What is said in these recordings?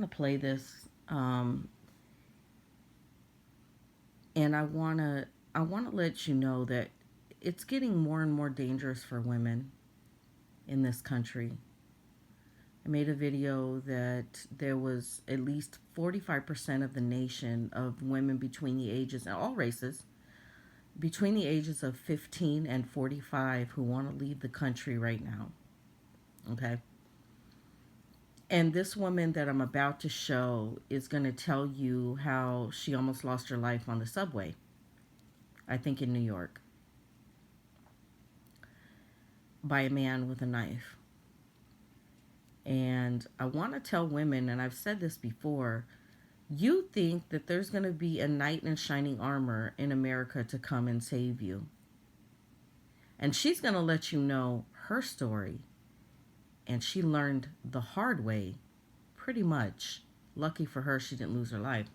to play this, and I want to let you know that it's getting more and more dangerous for women in this country. I made a video that there was at least 45% of the nation of women between the ages, and all races, between the ages of 15 and 45 who want to leave the country right now. Okay. And this woman that I'm about to show is going to tell you how she almost lost her life on the subway, I think in New York, by a man with a knife. And I want to tell women, and I've said this before, you think that there's going to be a knight in shining armor in America to come and save you. And she's going to let you know her story. And she learned the hard way, pretty much. Lucky for her, she didn't lose her life.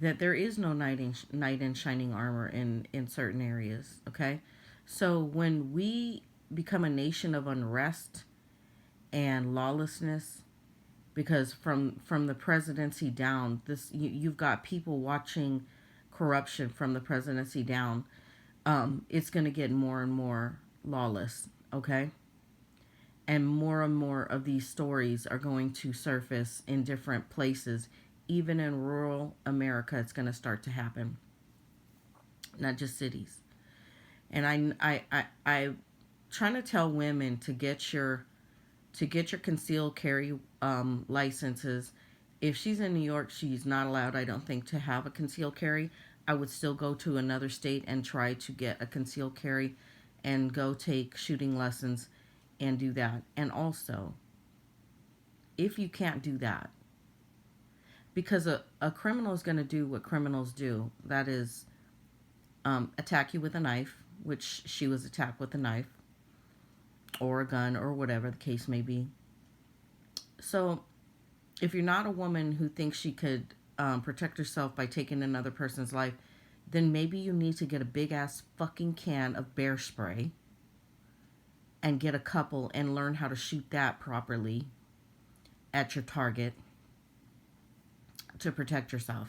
That there is no knight in shining armor in certain areas, okay? So when we become a nation of unrest and lawlessness, because from the presidency down, you've got people watching corruption from the presidency down. It's going to get more and more lawless, okay? And more of these stories are going to surface in different places. Even in rural America, it's going to start to happen, not just cities. And I trying to tell women to get your concealed carry licenses. If she's in New York, she's not allowed, I don't think, to have a concealed carry. I would still go to another state and try to get a concealed carry and go take shooting lessons and do that. And also, if you can't do that, because a criminal is going to do what criminals do, that is attack you with a knife, which she was attacked with a knife, or a gun, or whatever the case may be. So if you're not a woman who thinks she could protect herself by taking another person's life, then maybe you need to get a big ass fucking can of bear spray and get a couple and learn how to shoot that properly at your target to protect yourself.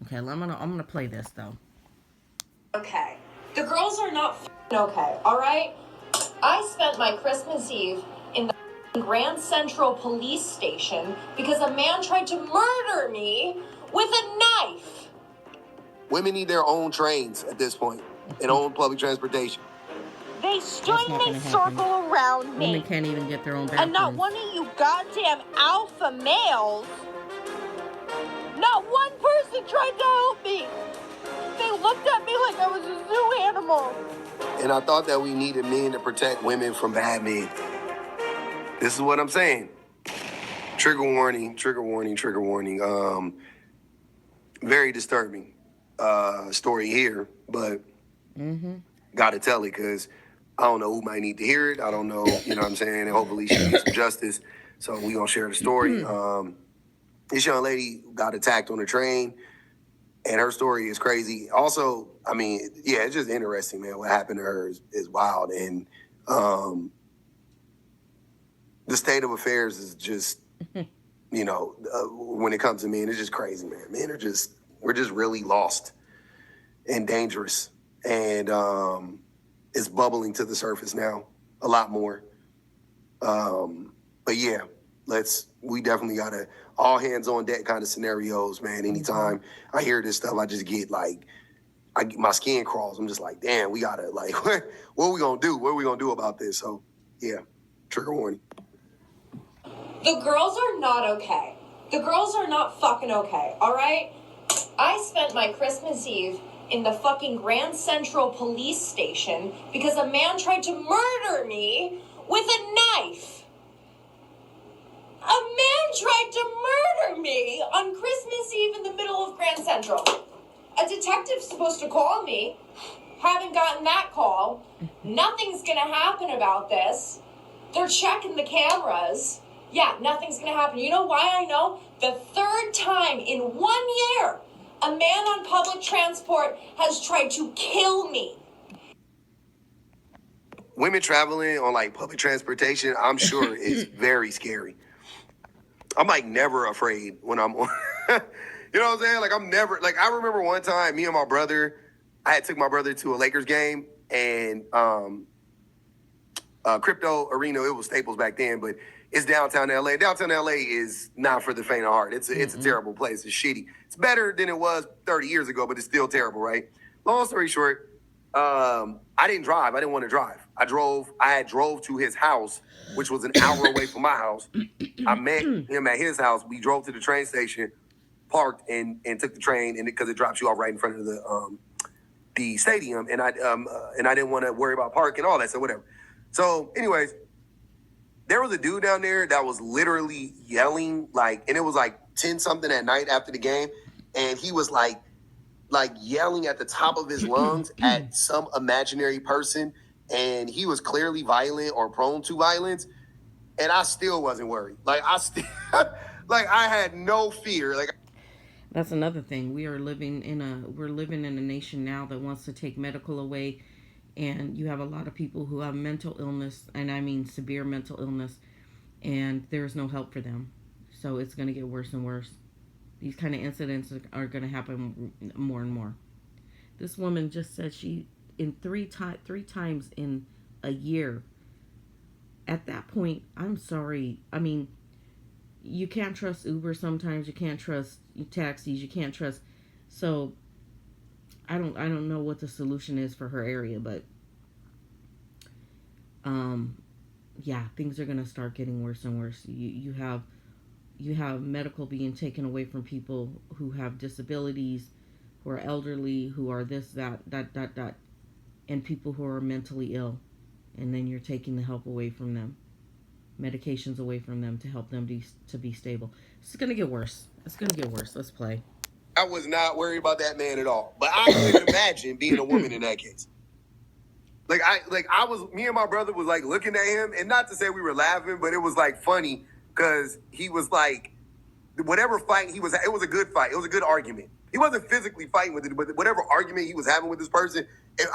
Okay, I'm gonna play this though. Okay, the girls are not okay. All right, I spent my Christmas Eve in the Grand Central Police Station because a man tried to murder me with a knife. Women need their own trains at this point and own public transportation. They stood in a circle around me. Women can't even get their own bathrooms. And not one of you goddamn alpha males, not one person tried to help me. They looked at me like I was a zoo animal. And I thought that we needed men to protect women from bad men. This is what I'm saying. Trigger warning, trigger warning, trigger warning. Very disturbing story here, but gotta tell it because I don't know who might need to hear it. I don't know, you know what I'm saying? And hopefully she gets some justice. So we gonna share the story. This young lady got attacked on the train, and her story is crazy. Also, I mean, yeah, it's just interesting, man. What happened to her is wild. And the state of affairs is just, you know, when it comes to men, it's just crazy, man. Men are just, we're just really lost and dangerous. And it's bubbling to the surface now a lot more. But yeah, we definitely got to all hands on deck kind of scenarios, man. Anytime I hear this stuff, I just get like, my skin crawls. I'm just like, damn, we got to like, what are we going to do? What are we going to do about this? So yeah, trigger warning. The girls are not okay. The girls are not fucking okay, all right? I spent my Christmas Eve in the fucking Grand Central Police Station because a man tried to murder me with a knife. A man tried to murder me on Christmas Eve in the middle of Grand Central. A detective's supposed to call me. Haven't gotten that call. Nothing's gonna happen about this. They're checking the cameras. Yeah, nothing's gonna happen. You know why I know? The third time in 1 year, a man on public transport has tried to kill me. Women traveling on like public transportation, I'm sure is very scary. I'm like never afraid when I'm on. You know what I'm saying? Like I'm never like I remember one time me and my brother, I had took my brother to a Lakers game and Crypto Arena. It was Staples back then, but it's downtown LA. Downtown LA is not for the faint of heart. It's a terrible place. It's shitty. It's better than it was 30 years ago, but it's still terrible, right? Long story short, I didn't drive. I didn't want to drive. I had drove to his house, which was an hour away from my house. I met him at his house. We drove to the train station, parked, and took the train, and because it drops you off right in front of the stadium, and I didn't want to worry about parking and all that, so whatever. So, anyways, there was a dude down there that was literally yelling, and it was like 10 something at night after the game, and he was like yelling at the top of his lungs at some imaginary person, and he was clearly violent or prone to violence, and I still wasn't worried. I had no fear. That's another thing. We're living in a nation now that wants to take medical away, and you have a lot of people who have mental illness, and I mean severe mental illness, and there's no help for them. So it's going to get worse and worse. These kind of incidents are going to happen more and more. This woman just said she in three times in a year. At that point, I'm sorry. I mean, you can't trust Uber sometimes. You can't trust taxis. You can't trust. So I don't know what the solution is for her area, but yeah, things are gonna start getting worse and worse. You have medical being taken away from people who have disabilities, who are elderly, who are this, that, and people who are mentally ill, and then you're taking the help away from them, medications away from them to help them to be stable. It's gonna get worse. It's gonna get worse. Let's play. I was not worried about that man at all, but I couldn't imagine being a woman in that case. Me and my brother was like looking at him, and not to say we were laughing, but it was like funny because he was like, whatever fight he was, it was a good fight. It was a good argument. He wasn't physically fighting with it, but whatever argument he was having with this person,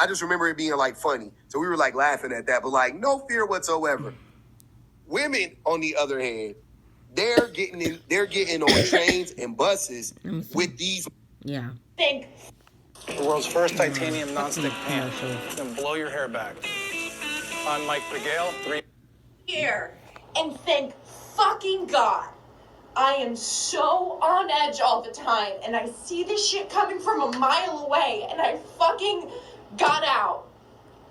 I just remember it being like funny. So we were like laughing at that, but like no fear whatsoever. Women, on the other hand, they're getting on trains and buses with these. Yeah. Think. The world's first titanium nonstick pan. Then blow your hair back. I'm Mike Regale. Here and thank fucking God. I am so on edge all the time, and I see this shit coming from a mile away, and I fucking got out.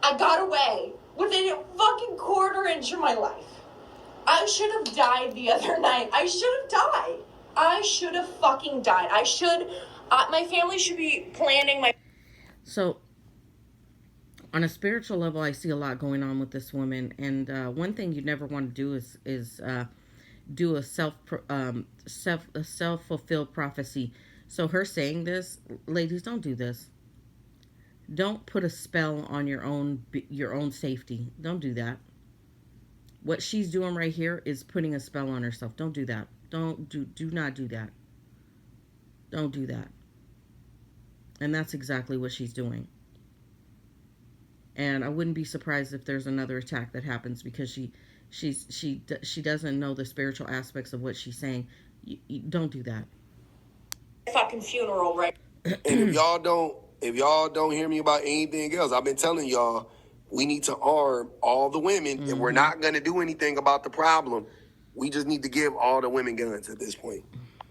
I got away within a fucking quarter inch of my life. I should have died the other night. I should have died. I should have fucking died. My family should be planning my... So, on a spiritual level, I see a lot going on with this woman, and one thing you never want to do is do a self-fulfilled prophecy. So her saying this, ladies, don't do this. Don't put a spell on your own safety. Don't do that. What she's doing right here is putting a spell on herself. Don't do that. Do not do that. Don't do that. And that's exactly what she's doing. And I wouldn't be surprised if there's another attack that happens because she doesn't know the spiritual aspects of what she's saying. You don't do that. Fucking funeral, right? And if y'all don't hear me about anything else, I've been telling y'all we need to arm all the women, and we're not going to do anything about the problem. We just need to give all the women guns at this point.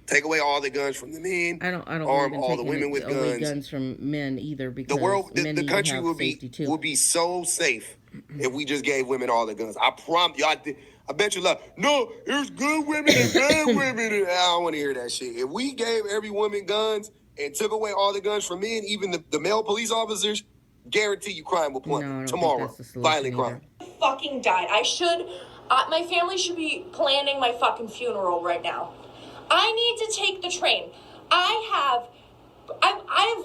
Take away all the guns from the men. I don't arm all the women with guns from men either, because the country will be so safe if we just gave women all the guns. I promise you. I bet you love. No, there's good women and bad women. And I don't want to hear that shit. If we gave every woman guns and took away all the guns from men, even the male police officers, guarantee you crime will plummet tomorrow. Violent crime. Fucking died. My family should be planning my fucking funeral right now. I need to take the train. I have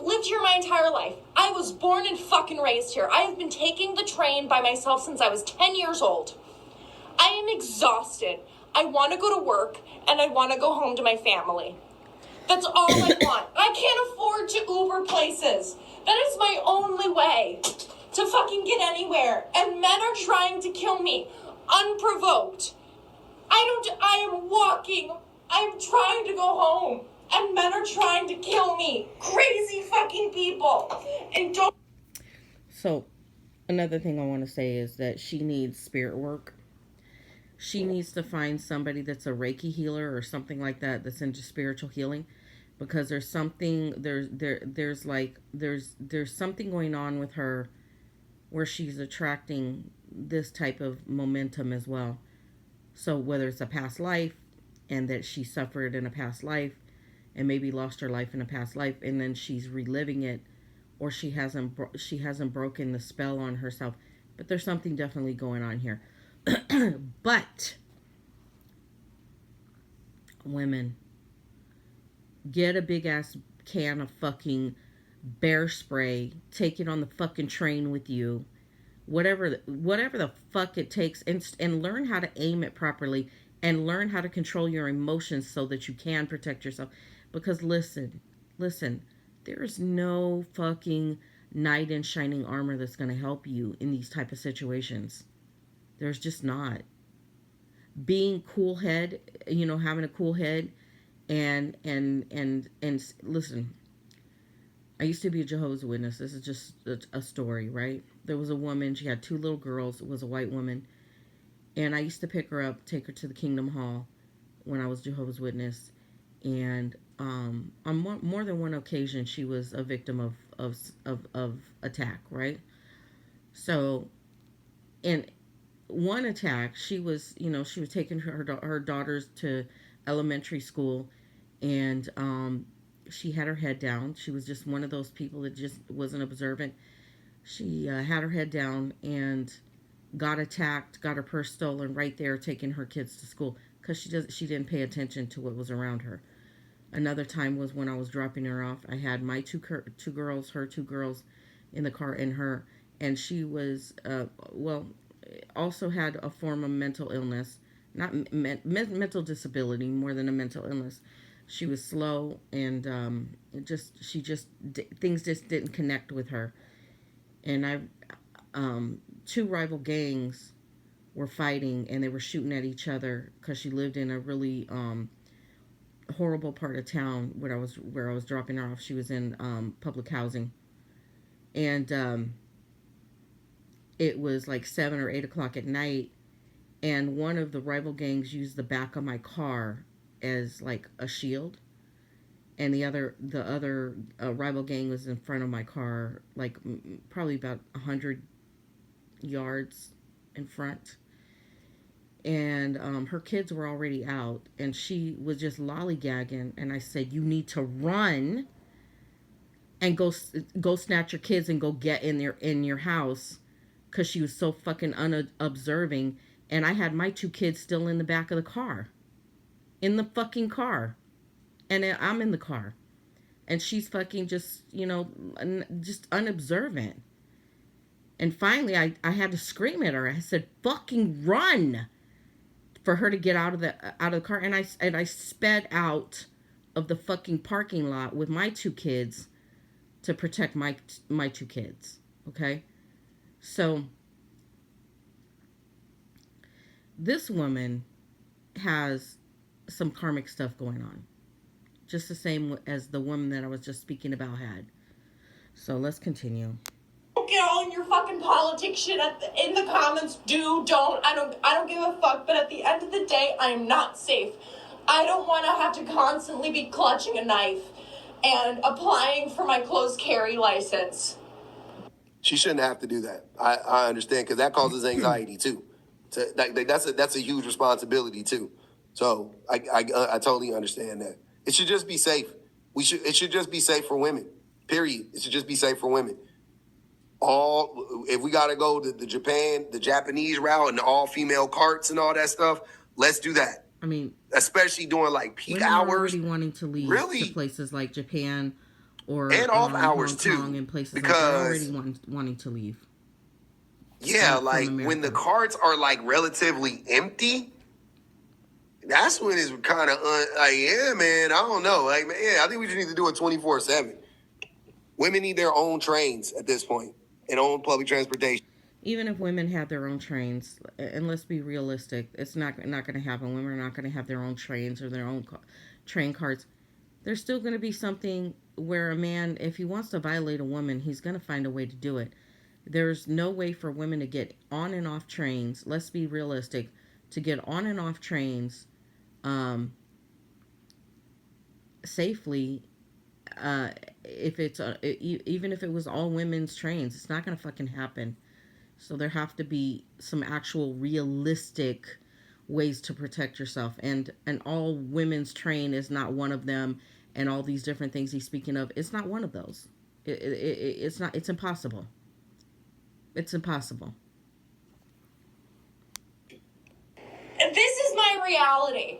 lived here my entire life. I was born and fucking raised here. I have been taking the train by myself since I was 10 years old. I am exhausted. I want to go to work, and I want to go home to my family. That's all I want. I can't afford to Uber places. That is my only way to fucking get anywhere. And men are trying to kill me unprovoked. I am walking. I'm trying to go home, and men are trying to kill me. Crazy fucking people. And don't. So, another thing I want to say is that she needs spirit work. She needs to find somebody that's a Reiki healer or something like that that's into spiritual healing, because there's something there's something going on with her where she's attracting this type of momentum as well. So whether it's a past life and that she suffered in a past life and maybe lost her life in a past life and then she's reliving it, or she hasn't broken the spell on herself, but there's something definitely going on here. But women, get a big ass can of fucking bear spray, take it on the fucking train with you, whatever the fuck it takes, and learn how to aim it properly and learn how to control your emotions so that you can protect yourself. Because listen, there is no fucking knight in shining armor that's going to help you in these type of situations. There's just not. Being cool head, having a cool head, and listen, I used to be a Jehovah's Witness. This is just a story, right? There was a woman, she had 2 little girls. It was a white woman. And I used to pick her up, take her to the Kingdom Hall when I was Jehovah's Witness. And on more than one occasion, she was a victim of attack, right? So, in one attack, she was taking her daughters to elementary school, and she had her head down. She was just one of those people that just wasn't observant. She had her head down and got attacked, got her purse stolen right there, taking her kids to school because she didn't pay attention to what was around her. Another time was when I was dropping her off. I had my two girls, her 2 girls, in the car, and she was also had a form of mental illness, not mental disability, more than a mental illness. She was slow, and things just didn't connect with her. And 2 rival gangs were fighting, and they were shooting at each other because she lived in a really horrible part of town where I was dropping her off. She was in public housing, and it was like 7 or 8 o'clock at night, and one of the rival gangs used the back of my car as like a shield, and the other rival gang was in front of my car, like probably about 100 yards in front. And her kids were already out, and she was just lollygagging. And I said, "You need to run and go snatch your kids and go get in your house," because she was so fucking unobserving. And I had my 2 kids still in the back of the car, in the fucking car, and I'm in the car, and she's fucking just just unobservant. And finally, I had to scream at her. I said, "Fucking run!" for her to get out of the car, and I sped out of the fucking parking lot with my 2 kids to protect my 2 kids. Okay, so this woman has some karmic stuff going on, just the same as the woman that I was just speaking about had. So let's continue. Get all in your fucking politics shit in the comments. Don't. I don't give a fuck. But at the end of the day, I am not safe. I don't want to have to constantly be clutching a knife and applying for my closed carry license. She shouldn't have to do that. I understand, because that causes anxiety too. That's a huge responsibility too. So I totally understand that. It should just be safe. It should just be safe for women. Period. It should just be safe for women. If we gotta go to the Japanese route and all female carts and all that stuff, let's do that. I mean, especially during like peak women hours. Are already wanting to leave to places like Japan and off hours Hong too, Kong and places because like they're already wanting to leave. Yeah, like when the carts are like relatively empty, that's when it's kind of yeah, man. I don't know, like, man, yeah, I think we just need to do it 24/7. Women need their own trains at this point and own public transportation. even if women have their own trains, and let's be realistic, it's not going to happen. Women are not going to have their own trains or their own train cards. There's still going to be something where a man, if he wants to violate a woman, he's going to find a way to do it. There's no way for women to get on and off trains. Let's be realistic. To get on and off trains safely, if it's even if it was all women's trains, it's not going to fucking happen. So there have to be some actual realistic ways to protect yourself, and all women's train is not one of them, and all these different things he's speaking of, it's not one of those. It's not. It's impossible. It's impossible. This is my reality.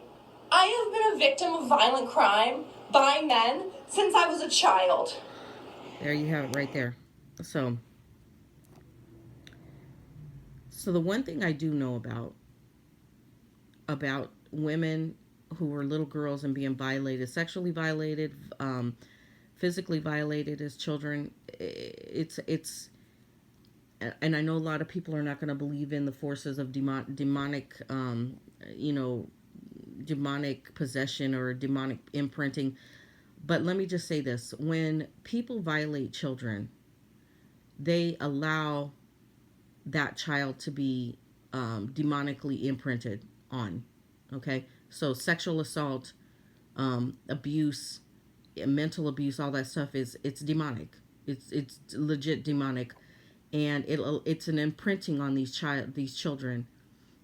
I have been a victim of violent crime by men since I was a child. There you have it right there. So the one thing I do know about women who were little girls and being violated, sexually violated, physically violated as children, it's and I know a lot of people are not going to believe in the forces of demonic demonic possession or demonic imprinting. But let me just say this. When people violate children, they allow that child to be demonically imprinted on. Okay? So sexual assault, abuse, mental abuse, all that stuff it's demonic. It's legit demonic. And it's an imprinting on these children.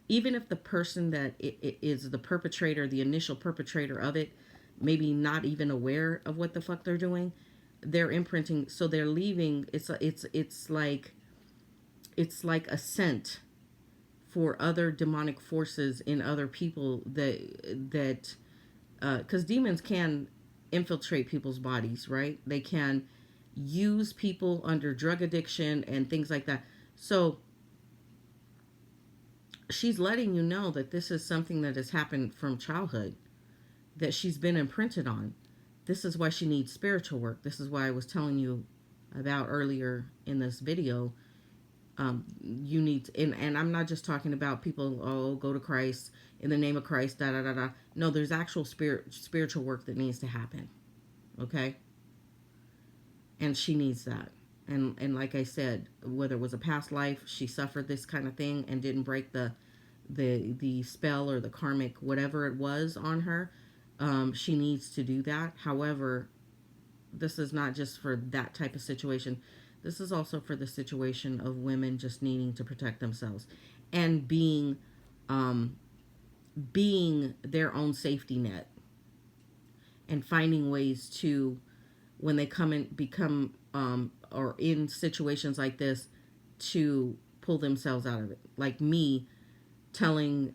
Even if the person that is the perpetrator, the initial perpetrator of it, maybe not even aware of what the fuck they're doing, they're imprinting. So they're leaving. It's like a scent for other demonic forces in other people that because demons can infiltrate people's bodies, right? They can use people under drug addiction and things like that. So she's letting you know that this is something that has happened from childhood, that she's been imprinted on. This is why she needs spiritual work. This is why I was telling you about earlier in this video. You need to, and I'm not just talking about people, go to Christ in the name of Christ, da da da da. No, there's actual spiritual work that needs to happen. Okay? And she needs that. And like I said, whether it was a past life, she suffered this kind of thing and didn't break the spell or the karmic whatever it was on her, she needs to do that. However, this is not just for that type of situation. This is also for the situation of women just needing to protect themselves and being their own safety net, and finding ways to, when they become or in situations like this, to pull themselves out of it. Like me telling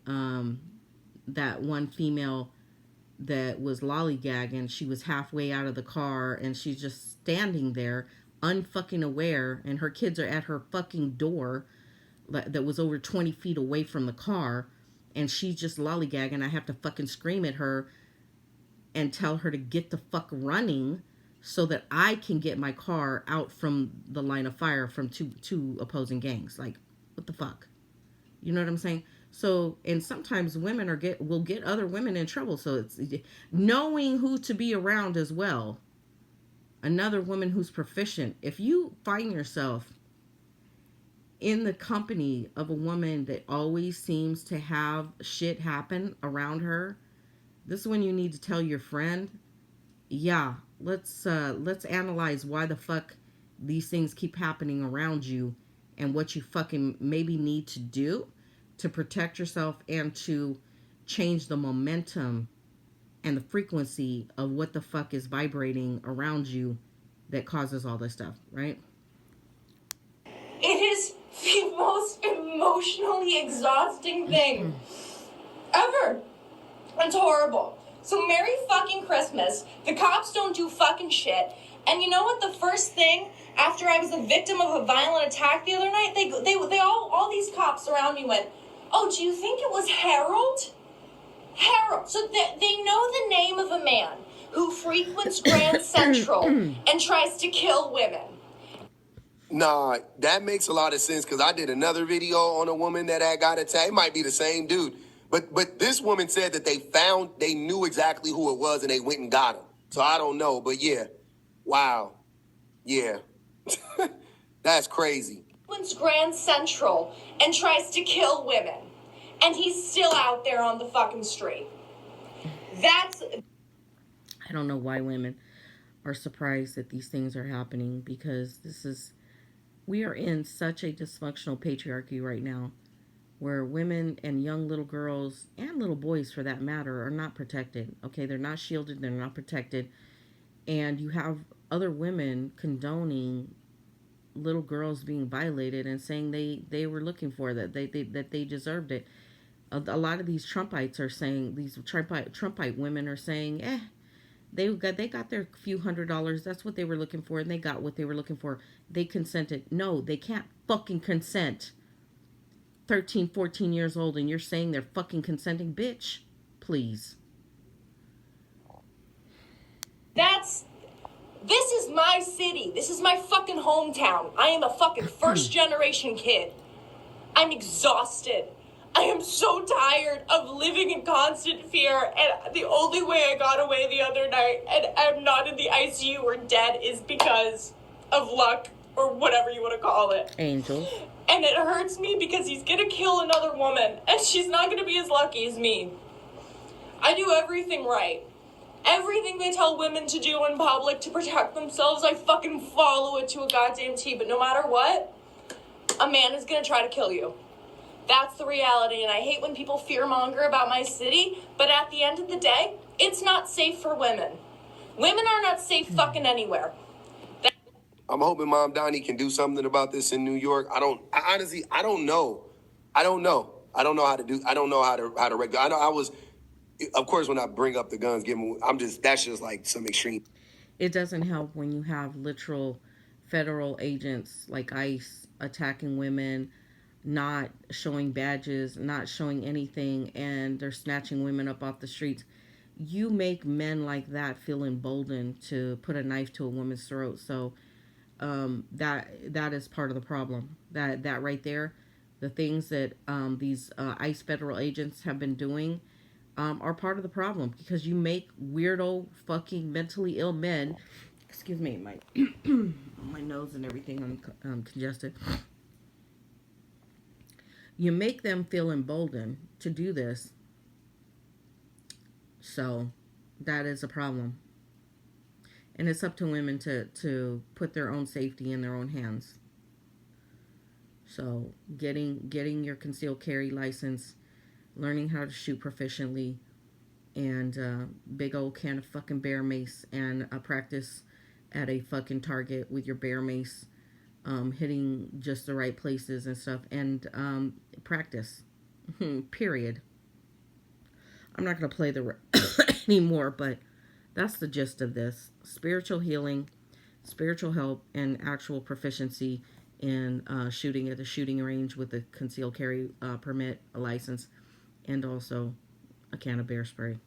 that one female that was lollygagging, she was halfway out of the car and she's just standing there unfucking aware, and her kids are at her fucking door that was over 20 feet away from the car, and she's just lollygagging. I have to fucking scream at her and tell her to get the fuck running so that I can get my car out from the line of fire from two opposing gangs. Like, what the fuck? You know what I'm saying? So, and sometimes women will get other women in trouble. So it's knowing who to be around as well. Another woman who's proficient. If you find yourself in the company of a woman that always seems to have shit happen around her, this is when you need to tell your friend, yeah, let's analyze why the fuck these things keep happening around you, and what you fucking maybe need to do to protect yourself and to change the momentum and the frequency of what the fuck is vibrating around you that causes all this stuff, right? It is the most emotionally exhausting thing ever. It's horrible. So Merry fucking Christmas. The cops don't do fucking shit. And you know what? The first thing after I was a victim of a violent attack the other night, they all these cops around me went, "Oh, do you think it was Harold?" Harold. So they know the name of a man who frequents Grand Central and tries to kill women. Nah, that makes a lot of sense because I did another video on a woman that had got attacked. It might be the same dude, but this woman said that they knew exactly who it was and they went and got him. So I don't know, but yeah, wow, yeah, that's crazy. Grand Central and tries to kill women, and he's still out there on the fucking street. I don't know why women are surprised that these things are happening, because we are in such a dysfunctional patriarchy right now, where women and young little girls and little boys for that matter are not protected. Okay, they're not shielded, they're not protected, and you have other women condoning little girls being violated and saying they were looking for that, they deserved it. A lot of these Trumpites are saying, these Trumpite women are saying, they got their few $100. That's what they were looking for, and they got what they were looking for. They consented. No, they can't fucking consent. 13, 14 years old, and you're saying they're fucking consenting? Bitch, please. This is my city. This is my fucking hometown. I am a fucking first generation kid. I'm exhausted. I am so tired of living in constant fear, and the only way I got away the other night and I'm not in the ICU or dead is because of luck, or whatever you want to call it. Angels. And it hurts me because he's gonna kill another woman, and she's not gonna be as lucky as me. I do everything right. Everything they tell women to do in public to protect themselves, I fucking follow it to a goddamn T. But no matter what, a man is gonna try to kill you. That's the reality, and I hate when people fearmonger about my city, but at the end of the day, it's not safe for women. Women are not safe fucking anywhere. I'm hoping Mom Donnie can do something about this in New York. I honestly don't know. I don't know how to regulate. I know I was, of course, when I bring up the guns, that's just like some extreme. It doesn't help when you have literal federal agents like ICE attacking women, not showing badges, not showing anything, and they're snatching women up off the streets. You make men like that feel emboldened to put a knife to a woman's throat. So that is part of the problem. That right there, the things that these ICE federal agents have been doing are part of the problem, because you make weirdo fucking mentally ill men. Excuse me, my my nose and everything. I'm congested. You make them feel emboldened to do this. So that is a problem. And it's up to women to put their own safety in their own hands. So getting your concealed carry license, learning how to shoot proficiently, and big old can of fucking bear mace, and a practice at a fucking target with your bear mace, hitting just the right places and stuff, and practice. Period. I'm not going to play the anymore, but that's the gist of this. Spiritual healing, spiritual help, and actual proficiency in shooting at the shooting range with a concealed carry permit, a license, and also a can of bear spray.